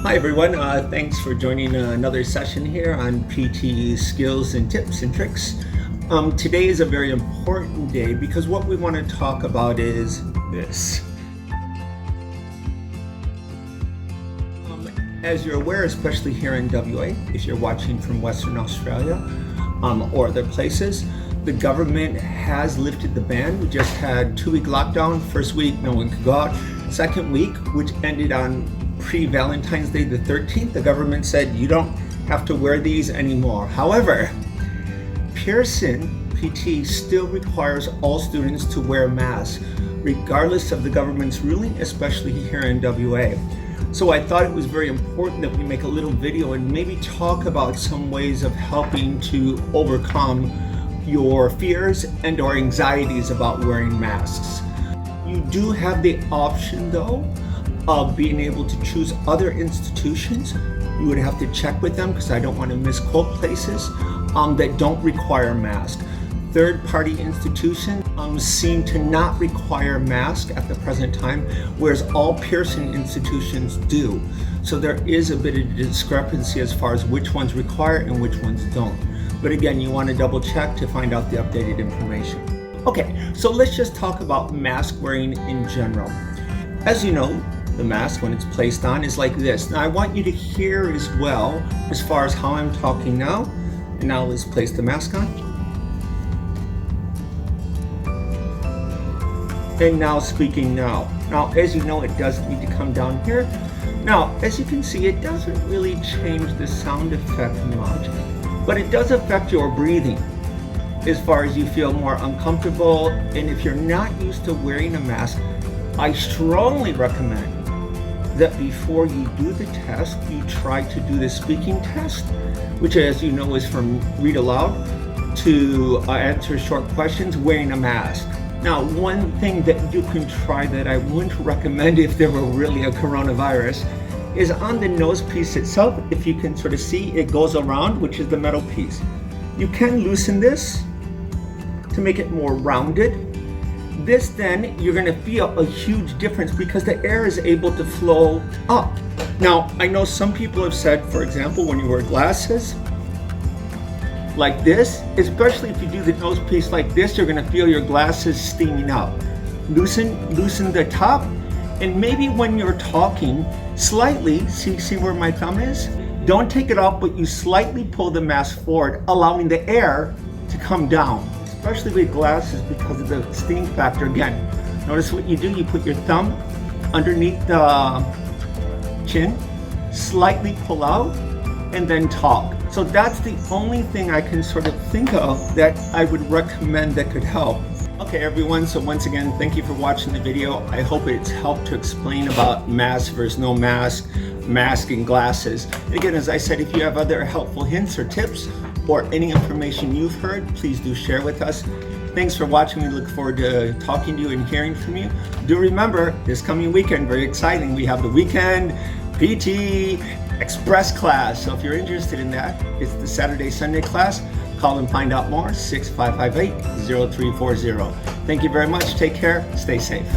Hi everyone, thanks for joining another session here on PTE skills and tips and tricks. Today is a very important day because what we want to talk about is this. As you're aware, especially here in WA, if you're watching from Western Australia or other places, the government has lifted the ban. We just had 2-week lockdown. First week, no one could go out. Second week, which ended on pre-Valentine's Day the 13th, the government said you don't have to wear these anymore. However, Pearson PT still requires all students to wear masks, regardless of the government's ruling, especially here in WA. So I thought it was very important that we make a little video and maybe talk about some ways of helping to overcome your fears and or anxieties about wearing masks. You do have the option though of being able to choose other institutions. You would have to check with them because I don't want to misquote places that don't require masks. Third-party institutions seem to not require masks at the present time, whereas all Pearson institutions do. So there is a bit of discrepancy as far as which ones require and which ones don't. But again, you want to double check to find out the updated information. Okay, so let's just talk about mask wearing in general. As you know, the mask, when it's placed on, is like this. Now I want you to hear as well as far as how I'm talking now. And now let's place the mask on. And now speaking now. Now, as you know, it does need to come down here. Now, as you can see, it doesn't really change the sound effect much, but it does affect your breathing as far as you feel more uncomfortable. And if you're not used to wearing a mask, I strongly recommend that before you do the test, you try to do the speaking test, which, as you know, is from read aloud to answer short questions wearing a mask. Now, one thing that you can try that I wouldn't recommend if there were really a coronavirus is on the nose piece itself. If you can sort of see, it goes around, which is the metal piece. You can loosen this to make it more rounded. This then, you're gonna feel a huge difference because the air is able to flow up. Now, I know some people have said, for example, when you wear glasses like this, especially if you do the nose piece like this, you're gonna feel your glasses steaming out. Loosen the top, and maybe when you're talking, slightly, see where my thumb is? Don't take it off, but you slightly pull the mask forward, allowing the air to come down, especially with glasses because of the steam factor. Again, notice what you do, you put your thumb underneath the chin, slightly pull out, and then talk. So that's the only thing I can sort of think of that I would recommend that could help. Okay everyone, so once again, thank you for watching the video. I hope it's helped to explain about mask versus no mask, mask and glasses. And again, as I said, if you have other helpful hints or tips or any information you've heard, please do share with us. Thanks for watching. We look forward to talking to you and hearing from you. Do remember, this coming weekend, very exciting, we have the weekend PT Express class. So if you're interested in that, it's the Saturday, Sunday class. Call and find out more, 6558-0340. Thank you very much. Take care. Stay safe.